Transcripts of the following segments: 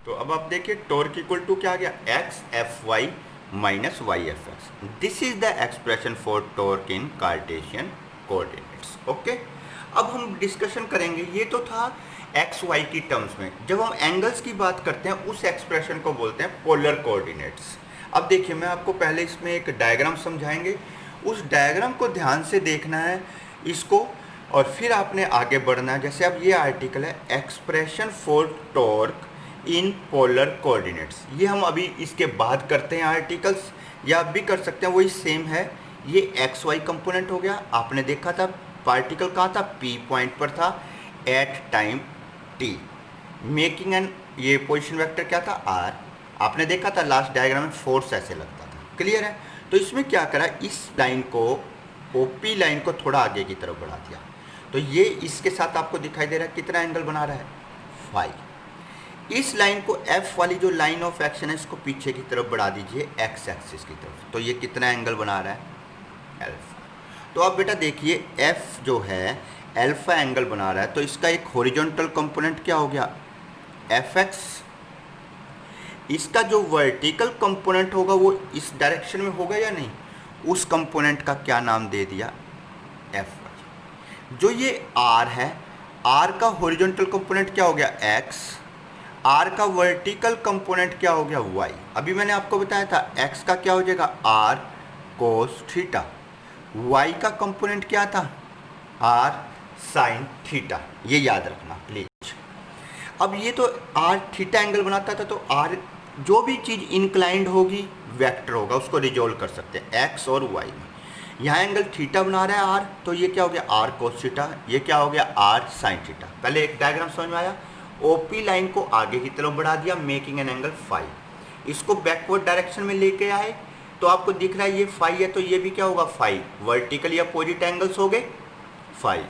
तो अब आप देखिए टॉर्क इक्वल टू क्या आ गया, X F Y minus Y F X. This is the expression for torque in Cartesian coordinates. Okay, अब हम डिस्कशन करेंगे, ये तो था एक्स वाई की टर्म्स में। जब हम एंगल्स की बात करते हैं उस एक्सप्रेशन को बोलते हैं पोलर कोऑर्डिनेट्स। अब देखिए मैं आपको पहले इसमें एक डायग्राम समझाएंगे, उस डायग्राम को ध्यान से देखना है इसको, और फिर आपने आगे बढ़ना है। जैसे अब ये आर्टिकल है expression for torque in polar coordinates, ये हम अभी इसके बाद करते हैं आर्टिकल्स, या आप भी कर सकते हैं, वही सेम है। ये एक्स वाई कंपोनेंट हो गया, आपने देखा था पार्टिकल कहाँ था, पी पॉइंट पर था at time T, making an, ये पोजीशन वेक्टर क्या था आर, आपने देखा था लास्ट डायग्राम में फोर्स ऐसे लगता था। क्लियर है? तो इसमें क्या करा, इस लाइन को ओपी लाइन को थोड़ा आगे की तरफ बढ़ा दिया, तो ये इसके साथ आपको दिखाई दे रहा है कितना एंगल बना रहा है, फाइव। इस लाइन को एफ वाली जो लाइन ऑफ एक्शन है इसको पीछे की तरफ बढ़ा दीजिए एक्स एक्सिस की तरफ, तो ये कितना एंगल बना रहा है, अल्फा। तो अब बेटा देखिए एफ जो है अल्फा एंगल बना रहा है, तो इसका एक हॉरिजॉन्टल कंपोनेंट क्या हो गया, एफ एक्स। इसका जो वर्टिकल कंपोनेंट होगा वो इस डायरेक्शन में होगा या नहीं, उस कंपोनेंट का क्या नाम दे दिया, एफ वाई। जो ये आर है, आर का हॉरिजॉन्टल कंपोनेंट क्या हो गया, एक्स, आर का वर्टिकल कंपोनेंट क्या हो गया, वाई। अभी मैंने आपको बताया था एक्स का क्या हो जाएगा, आर कोस थीटा, वाई का कंपोनेंट क्या था, आर साइन थीटा, ये याद रखना प्लीज। अब ये तो आर थीटा एंगल बनाता था, तो आर जो भी चीज़ इंक्लाइंड होगी वेक्टर होगा, उसको रिजोल्व कर सकते हैं एक्स और वाई में। यहाँ एंगल थीटा बना रहा है आर, तो ये क्या हो गया आर कोस थीटा, ये क्या हो गया आर साइन थीटा। पहले एक डायग्राम समझ में आया, ओपी लाइन को आगे की तरफ बढ़ा दिया मेकिंग एन एंगल फाई, इसको बैकवर्ड डायरेक्शन में लेके आए, तो आपको दिख रहा है ये फाई है, तो ये भी क्या होगा फाई, वर्टिकल या अपोजिट एंगल्स हो गए फाई।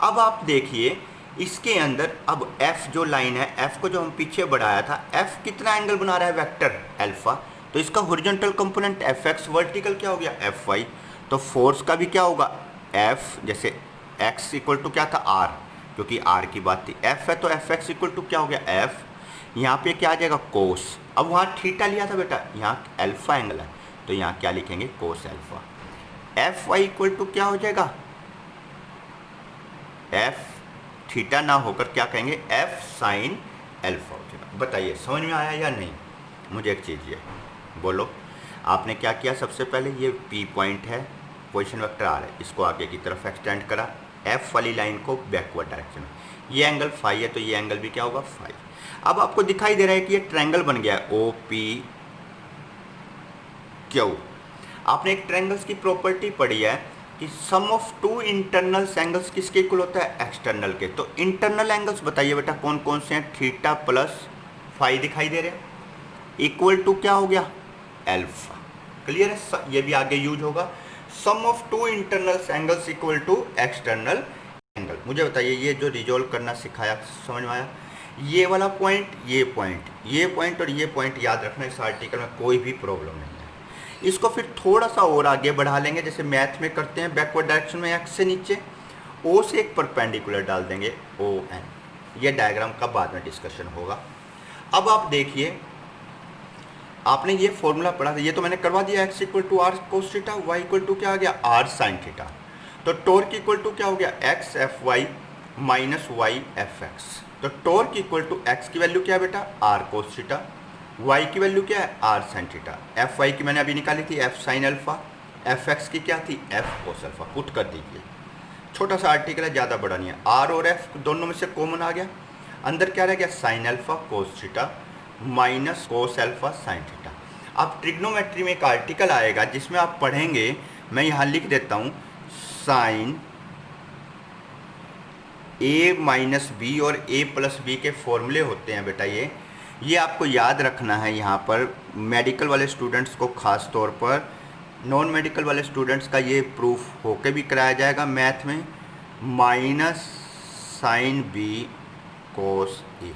अब आप देखिए इसके अंदर अब f जो लाइन है, f को जो हम पीछे बढ़ाया था, f कितना एंगल बना रहा है वेक्टर अल्फा, तो इसका हॉरिजॉन्टल कंपोनेंट fx, वर्टिकल क्या हो गया fy, तो फोर्स का भी क्या होगा f, जैसे x इक्वल टू क्या था r, क्योंकि r की बात थी, f है तो fx इक्वल टू क्या हो गया f, यहाँ पे क्या आ जाएगा कोस। अब वहाँ थीटा लिया था बेटा, यहाँ अल्फा एंगल है, तो यहाँ क्या लिखेंगे cos alpha. fy equal to क्या हो जाएगा, f थीटा ना होकर क्या कहेंगे f साइन अल्फा हो जाएगा। बताइए समझ में आया या नहीं, मुझे एक चीज़ ये बोलो, आपने क्या किया, सबसे पहले ये p पॉइंट है, पोजीशन वेक्टर आ रहा है, इसको आगे की तरफ एक्सटेंड करा, f वाली लाइन को बैकवर्ड डायरेक्शन में, ये एंगल फाई है, तो ये एंगल भी क्या होगा फाई। अब आपको दिखाई दे रहा है कि ये ट्रायंगल बन गया है ओ पी क्यू। आपने एक ट्रायंगल्स की प्रॉपर्टी पढ़ी है कि सम ऑफ टू इंटरनल एंगल्स किसके इक्वल होता है, एक्सटर्नल के। तो इंटरनल एंगल्स बताइए बेटा कौन कौन से हैं, थीटा प्लस फाई दिखाई दे रहे हैं, इक्वल टू क्या हो गया अल्फा। क्लियर है, ये भी आगे यूज होगा, sum of two internal angles equal to external angle. मुझे बताइए ये जो रिजोल्व करना सिखाया समझ में आया, ये वाला पॉइंट, ये पॉइंट, ये पॉइंट और ये पॉइंट याद रखना, इस आर्टिकल में कोई भी प्रॉब्लम नहीं है। इसको फिर थोड़ा सा और आगे बढ़ा लेंगे, जैसे मैथ में करते हैं बैकवर्ड डायरेक्शन में, एक्स से नीचे ओ से एक परपेंडिकुलर डाल देंगे ओ एन, ये डायग्राम का बाद में डिस्कशन होगा। अब आप देखिए आपने ये फॉर्मूला पढ़ा था, ये तो मैंने करवा दिया, X equal to R cos theta, Y equal to क्या आ गया आर साइन थीटा, तो टॉर्क इक्वल टू क्या हो गया X F Y minus Y F X. तो टॉर्क इक्वल टू एक्स की वैल्यू क्या है बेटा आर कोस थीटा, y की वैल्यू क्या है R sine theta, F Y की मैंने अभी निकाली थी F sine alpha, F X की क्या थी एफ कोस अल्फा। पुट कर दीजिए, छोटा सा आर्टिकल है, ज़्यादा बड़ा नहीं है, आर और एफ दोनों में से कॉमन आ गया, अंदर क्या रह गया sine alpha cos theta minus cos alpha sine theta. अब ट्रिग्नोमेट्री में एक आर्टिकल आएगा जिसमें आप पढ़ेंगे, मैं यहाँ लिख देता हूँ, साइन ए माइनस बी और ए प्लस बी के फॉर्मूले होते हैं बेटा, ये आपको याद रखना है। यहाँ पर मेडिकल वाले स्टूडेंट्स को खास तौर पर, नॉन मेडिकल वाले स्टूडेंट्स का ये प्रूफ होके भी कराया जाएगा मैथ में, माइनस साइन बी कोस ए,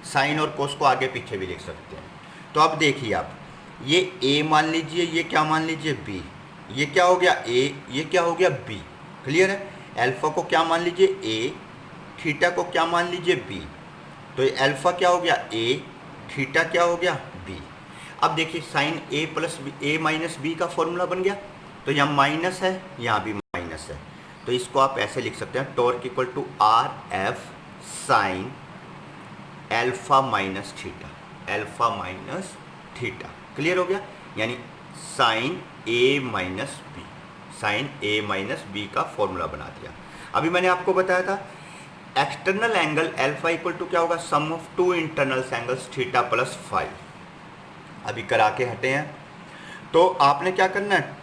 साइन और कोस को आगे पीछे भी लिख सकते हैं। तो अब देखिए आप, ये ए मान लीजिए, ये क्या मान लीजिए बी, ये क्या हो गया ए, ये क्या हो गया बी। क्लियर है, अल्फा को क्या मान लीजिए ए, थीटा को क्या मान लीजिए बी, तो ये अल्फा क्या हो गया ए, थीटा क्या हो गया, बी। अब देखिए साइन ए प्लस ए माइनस बी का फॉर्मूला बन गया, तो यहाँ माइनस है, यहाँ भी माइनस है, तो इसको आप ऐसे लिख सकते हैं, torque equal to R F sine alpha minus theta, alpha minus theta. Clear हो गया, यानी sine A minus B, sine A minus B का फॉर्मूला बना दिया। अभी मैंने आपको बताया था external angle alpha equal to क्या होगा, sum of two internal angles theta plus phi. अभी करा के हटे हैं, तो आपने क्या करना है,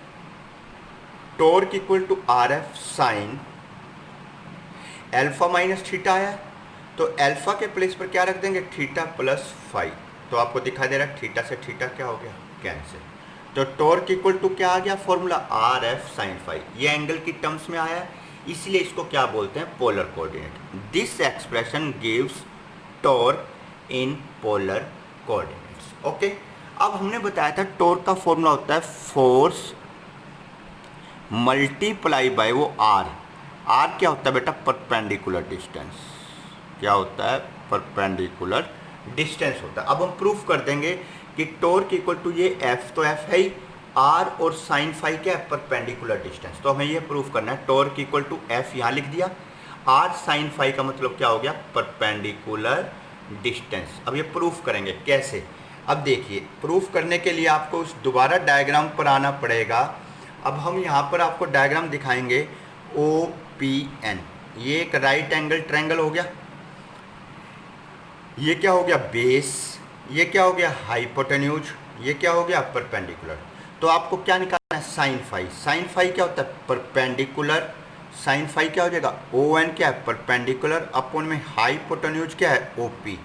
torque equal to R F sine alpha minus theta आया, तो एल्फा के प्लेस पर क्या रख देंगे, थीटा प्लस फाई। तो आपको दिखाई दे रहा है थीटा से थीटा क्या हो गया, कैंसिल। तो टॉर्क इक्वल टू क्या आ गया, formula R F sine phi. ये एंगल की टर्म्स में आया, इसलिए इसको क्या बोलते हैं, polar coordinate. This expression gives torque in polar coordinates. Okay, अब हमने बताया था टॉर्क का फॉर्मूला होता है फोर्स मल्टीप्लाई बाय वो आर। आर क्या होता है बेटा, परपेंडिकुलर डिस्टेंस। क्या होता है, परपेंडिकुलर डिस्टेंस होता है। अब हम प्रूफ कर देंगे कि टॉर्क इक्वल टू ये एफ, तो एफ है ही, आर और साइन फाई क्या है, परपेंडिकुलर डिस्टेंस। तो हमें ये प्रूफ करना है, टॉर्क इक्वल टू एफ यहाँ लिख दिया, आर साइन फाई का मतलब क्या हो गया, परपेंडिकुलर डिस्टेंस। अब ये प्रूफ करेंगे कैसे, अब देखिए प्रूफ करने के लिए आपको उस दोबारा डायग्राम पर आना पड़ेगा। अब हम यहाँ पर आपको डायग्राम दिखाएंगे, ओ पी एन, ये एक राइट एंगल ट्रायंगल हो गया, ये क्या हो गया बेस, ये क्या हो गया हाइपोटेन्यूज, ये क्या हो गया परपेंडिकुलर। तो आपको क्या निकालना है, साइन फाई। साइन फाई क्या होता है, परपेंडिकुलर, साइन फाई क्या हो जाएगा, ओ एन क्या है, परपेंडिकुलर अपॉन में हाइपोटेन्यूज क्या है, ओ पी,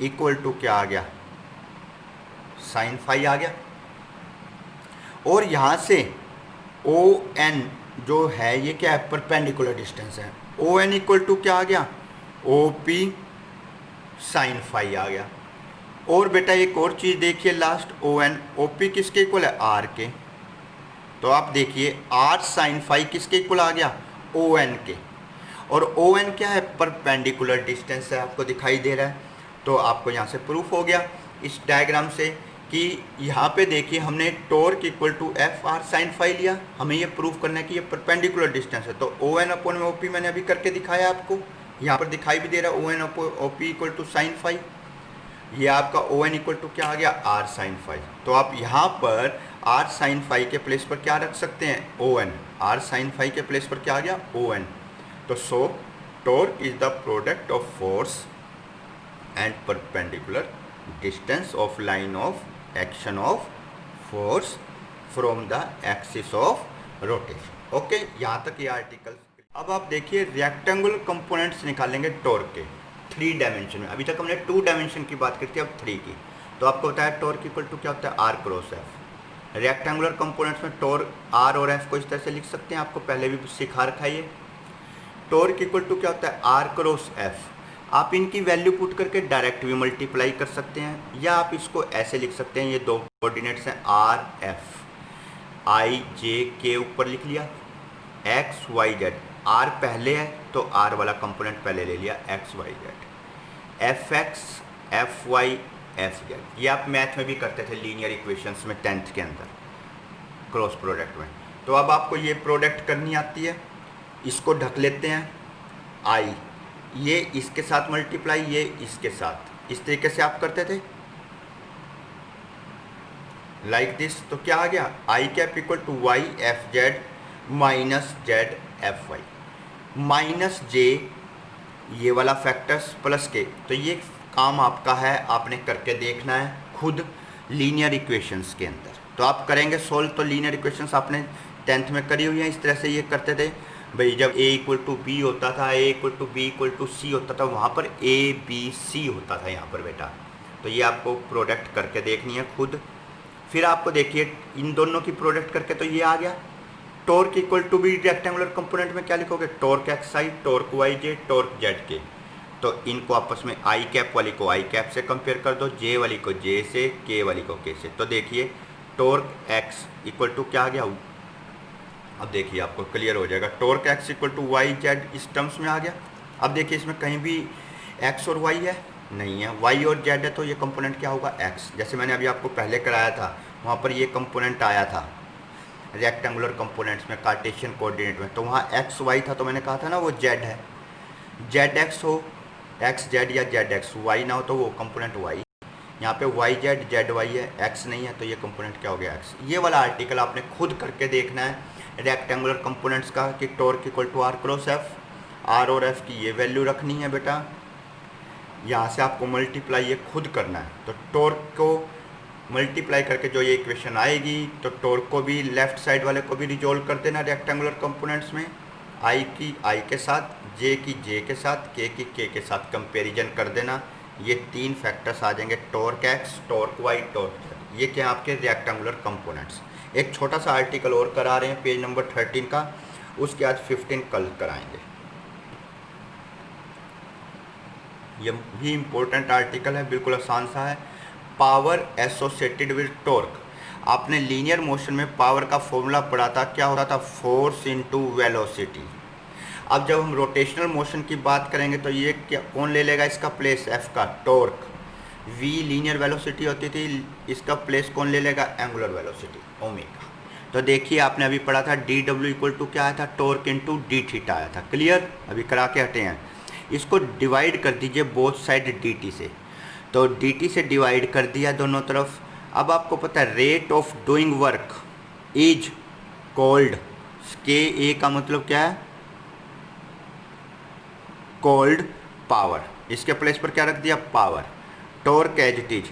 इक्वल टू क्या आ गया, साइन फाई आ गया। और यहाँ से ओ एन जो है ये क्या है, परपेंडिकुलर डिस्टेंस है, ओ एन इक्वल टू क्या आ गया, ओ पी साइन फाई आ गया। और बेटा एक और चीज़ देखिए last, O N, O P किसके इक्वल है, आर के। तो आप देखिए आर साइन फाई किसके इक्वल आ गया, ओ एन के। और ओ एन क्या है, परपेंडिकुलर डिस्टेंस है, आपको दिखाई दे रहा है। तो आपको यहाँ से प्रूफ हो गया इस डायग्राम से कि यहाँ पे देखिए हमने torque equal to F R sine phi लिया, हमें ये प्रूफ करना है कि ये परपेंडिकुलर डिस्टेंस है। तो ओ एन अपॉन में ओ पी मैंने अभी करके दिखाया आपको, यहाँ पर दिखाई भी दे रहा है, O N O P equal to sine phi. ये आपका ओ एन इक्वल टू क्या आ गया, आर साइन फाई। तो आप यहाँ पर आर साइन फाई के प्लेस पर क्या रख सकते हैं, O N, R sine phi के प्लेस पर क्या आ गया, ओ एन। तो so torque is the product of force and perpendicular distance of line of action of force from the axis of rotation. Okay, यहाँ तक ये आर्टिकल। अब आप देखिए रेक्टेंगुलर कंपोनेंट्स निकालेंगे टॉर्क के 3 डायमेंशन में। अभी तक हमने 2 डायमेंशन की बात करती है, अब 3 की। तो आपको बताया टॉर्क इक्वल टू क्या होता है, R cross F. Rectangular components में टॉर्क आर और एफ को इस तरह से लिख सकते हैं, आपको पहले भी सिखा रखा है ये। टॉर्क इक्वल टू क्या होता है, आर क्रॉस एफ। आप इनकी वैल्यू पुट करके डायरेक्ट भी मल्टीप्लाई कर सकते हैं, या आप इसको ऐसे लिख सकते हैं, ये 2 कोऑर्डिनेट्स हैं आर एफ, आई जे के ऊपर लिख लिया, एक्स वाई जेड, आर पहले है तो आर वाला कंपोनेंट पहले ले लिया, X Y Z, F X F Y F Z. ये आप मैथ में भी करते थे लीनियर इक्वेशंस में 10th के अंदर क्रॉस प्रोडक्ट में। तो अब आपको ये प्रोडक्ट करनी आती है, इसको ढक लेते हैं, आई ये इसके साथ मल्टीप्लाई, ये इसके साथ, इस तरीके से आप करते थे लाइक दिस। तो क्या आ गया, I cap equal to Y F Z minus Z F Y, minus J ये वाला फैक्टर्स प्लस के। तो ये काम आपका है, आपने करके देखना है खुद लीनियर इक्वेशंस के अंदर। तो आप करेंगे सोल्व, तो लीनियर इक्वेशंस आपने 10th में करी हुई है, इस तरह से ये करते थे भाई। जब a इक्वल टू बी होता था, a equal to B equal to C होता था, वहाँ पर a b c होता था यहाँ पर बेटा। तो ये आपको प्रोडक्ट करके देखनी है खुद। फिर आपको देखिए इन दोनों की प्रोडक्ट करके तो ये आ गया, torque equal to be rectangular component में क्या लिखोगे, torque X I, torque Y J, torque Z K. तो इनको आपस में आई कैप वाली को आई कैप से कंपेयर कर दो, जे वाली को जे से, के वाली को के से। तो देखिए टॉर्क एक्स इक्वल टू क्या आ गया, अब देखिए आपको क्लियर हो जाएगा, torque X equal to Y Z इस टर्म्स में आ गया। अब देखिए इसमें कहीं भी एक्स और वाई है नहीं है, y और z है तो ये कंपोनेंट क्या होगा x। जैसे मैंने अभी आपको पहले कराया था, वहाँ पर ये कंपोनेंट आया था रेक्टेंगुलर कंपोनेंट्स में, कार्टेशियन कोऑर्डिनेट में, तो वहाँ एक्स वाई था, तो मैंने कहा था ना वो जेड है। जेड एक्स हो, एक्स जेड या जेड एक्स, वाई ना हो तो वो कंपोनेंट वाई। यहाँ पे वाई जेड जेड वाई है, एक्स नहीं है, तो ये कंपोनेंट क्या हो गया एक्स। ये वाला आर्टिकल आपने खुद करके देखना है रेक्टेंगुलर कंपोनेंट्स का कि torque equal to R cross F. R और एफ की ये वैल्यू रखनी है बेटा, यहाँ से आपको मल्टीप्लाई ये खुद करना है। तो टॉर्क को मल्टीप्लाई करके जो ये इक्वेशन आएगी, तो टॉर्क को भी लेफ्ट साइड वाले को भी रिजोल्व कर देना रेक्टेंगुलर कंपोनेंट्स में, आई की आई के साथ, जे की जे के साथ, के की के के साथ कंपैरिजन कर देना। ये तीन फैक्टर्स आ जाएंगे, torque X, torque Y, torque Z. ये क्या आपके रेक्टेंगुलर कंपोनेंट्स। एक छोटा सा आर्टिकल और करा रहे हैं पेज नंबर 13 का, उसके आज 15 कल कराएंगे। ये भी इम्पोर्टेंट आर्टिकल है, बिल्कुल आसान सा है। Power associated with torque. आपने लीनियर मोशन में पावर का फॉर्मूला पढ़ा था, क्या होता था, फोर्स इनटू वेलोसिटी। अब जब हम रोटेशनल मोशन की बात करेंगे तो ये क्या कौन ले लेगा इसका प्लेस, एफ का, टॉर्क। वी लीनियर वेलोसिटी होती थी, इसका प्लेस कौन ले लेगा, एंगुलर वेलोसिटी, ओमेगा। तो देखिए आपने अभी पढ़ा था डी डब्ल्यू इक्वल टू क्या आया था, टॉर्क इनटू डी थीटा आया था। क्लियर, अभी करा के हटे हैं। इसको डिवाइड कर दीजिए बोथ साइड डी टी से, तो डी टी से डिवाइड कर दिया दोनों तरफ। अब आपको पता है rate of doing work is called, के ए का मतलब क्या है, कॉल्ड पावर। इसके प्लेस पर क्या रख दिया, power. Torque as it is,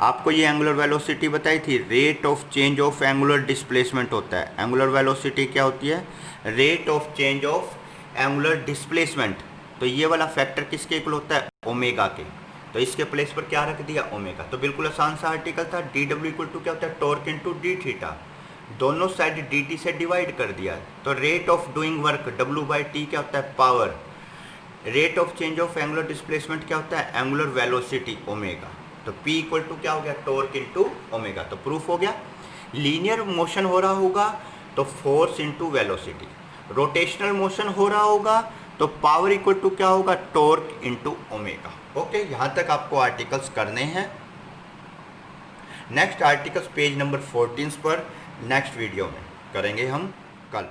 आपको ये एंगुलर वेलोसिटी बताई थी, rate of change of angular displacement होता है। एंगुलर वेलोसिटी क्या होती है, rate of change of angular displacement. तो ये वाला फैक्टर किसके इक्वल होता है, ओमेगा के। तो इसके प्लेस पर क्या रख दिया, ओमेगा। तो बिल्कुल आसान सा आर्टिकल था। डी डब्ल्यू इक्वल टू क्या होता है, टॉर्क इनटू डी थीटा, दोनों साइड डी टी से डिवाइड कर दिया। तो rate of doing work W by T क्या होता है, power. Rate of change of angular displacement क्या होता है, एंगुलर वेलोसिटी, ओमेगा। तो P इक्वल टू क्या हो गया, टॉर्क इनटू ओमेगा। तो प्रूफ हो गया। लीनियर मोशन हो रहा होगा तो force into velocity, rotational motion हो रहा होगा तो पावर इक्वल टू क्या होगा, टॉर्क इनटू ओमेगा। ओके, यहाँ तक आपको आर्टिकल्स करने हैं। नेक्स्ट आर्टिकल्स पेज नंबर 14 पर नेक्स्ट वीडियो में करेंगे हम कल।